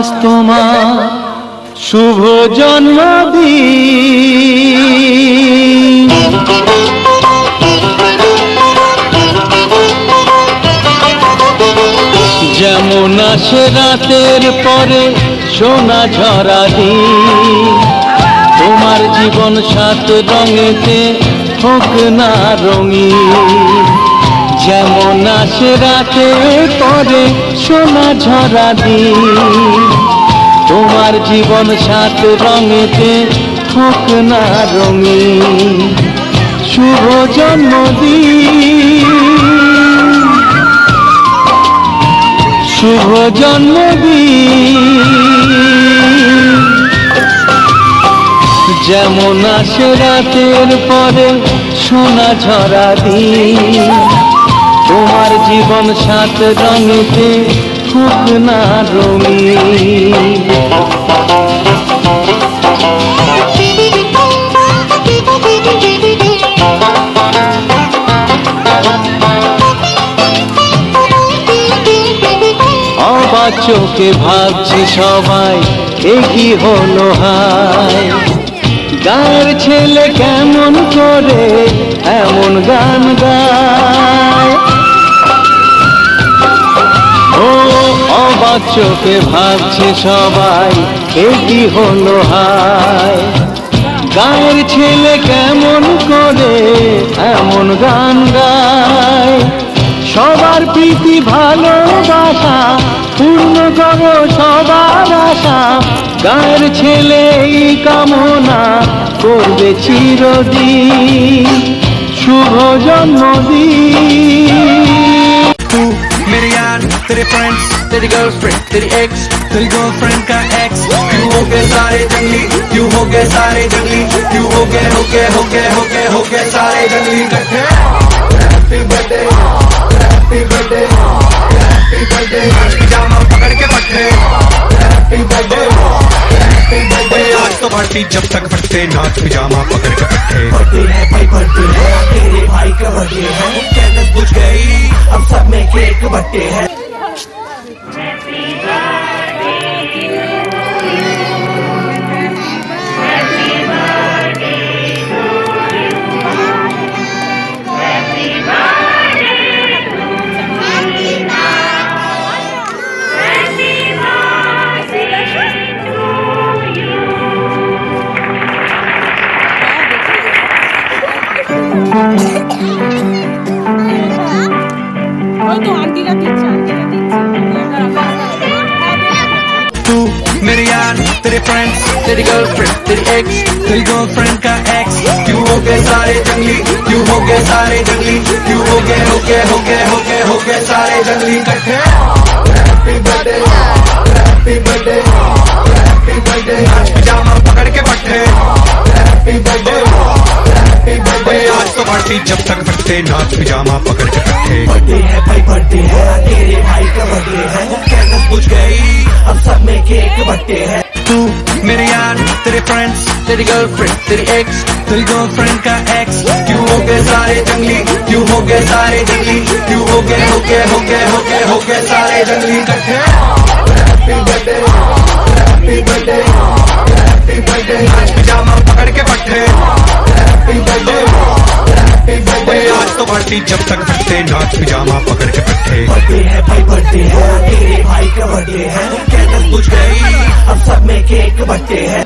আজ তোমার শুভ জন্মদিন। যেমন আসে রাতের পরে সোনা ঝরা দিন, তোমার জীবন সাত রঙেতে হোক না রঙিন। যেমন আসে রাতের পরে সোনা ঝরা দিন, তোমার জীবন সাত রঙেতে হোক না রঙিন। শুভ জন্মদিন, শুভ জন্মদিন। যেমন আসে রাতের পরে সোনা ঝরা দিন, তোমার জীবন সাত রঙেতে হোক না রঙিন। অবাক চোখে ভাবছে সবাই একই হলো হায়, গায়ের ছেলে কেমন করে এমন গান গায়। ও অবাক চোখে ভাবছে সবাই একই হলো হায়, গায়ের ছেলে কেমন করে এমন গান গায়। সবার প্রীতি ভালোবাসা পূর্ণ করো সবার আশা, গায়ের ছেলে এই কামনা করবে চিরদিন। শুভ জন্মদিন। तू मेरे यार, तेरे फ्रेंड्स, तेरी गर्लफ्रेंड, तेरी एक्स, तेरी गर्लफ्रेंड का एक्स, क्यों हो गए सारे जंगली, क्यों हो गए सारे जंगली, क्यों हो गए सारे जंगली इकट्ठे। Happy birthday, happy birthday, happy birthday, आज पिजामा पकड़ के पट्टे। हैप्पी बर्थडे, हैप्पी बर्थडे, आज तो पार्टी जब तक फटते नाच पिजामा पकड़ के पट्टे। बर्थडे है भाई, बर्थडे है, तेरे भाई का बर्थडे है, कैंडल बुझ गई अब सब में केक बट्टे हैं। तू मेरे यार, तेरे फ्रेंड्स, तेरी गर्लफ्रेंड, तेरी एक्स, तेरी गर्लफ्रेंड का एक्स, क्यों हो गए सारे जंगली, क्यों हो गए सारे जंगली, क्यों हो गए सारे जंगली इकट्ठे। Happy birthday, happy birthday, happy birthday, आज पिजामा पकड़ के पट्टे। हैप्पी बर्थडे, हैप्पी बर्थडे, आज तो पार्टी जब तक फटते नाच पिजामा पकड़ के पट्टे। बर्थडे है भाई, बर्थडे है, तेरे भाई का बर्थडे है, कैंडल बुझ गई अब सब में केक बट्टे हैं। तू मेरे यार, तेरे फ्रेंड्स, तेरी गर्लफ्रेंड, तेरी एक्स, तेरी गर्लफ्रेंड का एक्स, क्यों हो गए सारे जंगली, क्यों हो गए सारे जंगली, क्यों हो गए सारे जंगली इकट्ठे। Happy birthday, happy birthday, happy birthday, आज पिजामा पकड़ के पट्टे। हैप्पी बर्थडे, हैप्पी बर्थडे, आज तो पार्टी जब तक फटते नाच पिजामा पकड़ के पट्टे। बर्थडे है भाई, बर्थडे है, तेरे भाई का बर्थडे है, कैंडल बुझ गई अब सब में केक बट्टे हैं।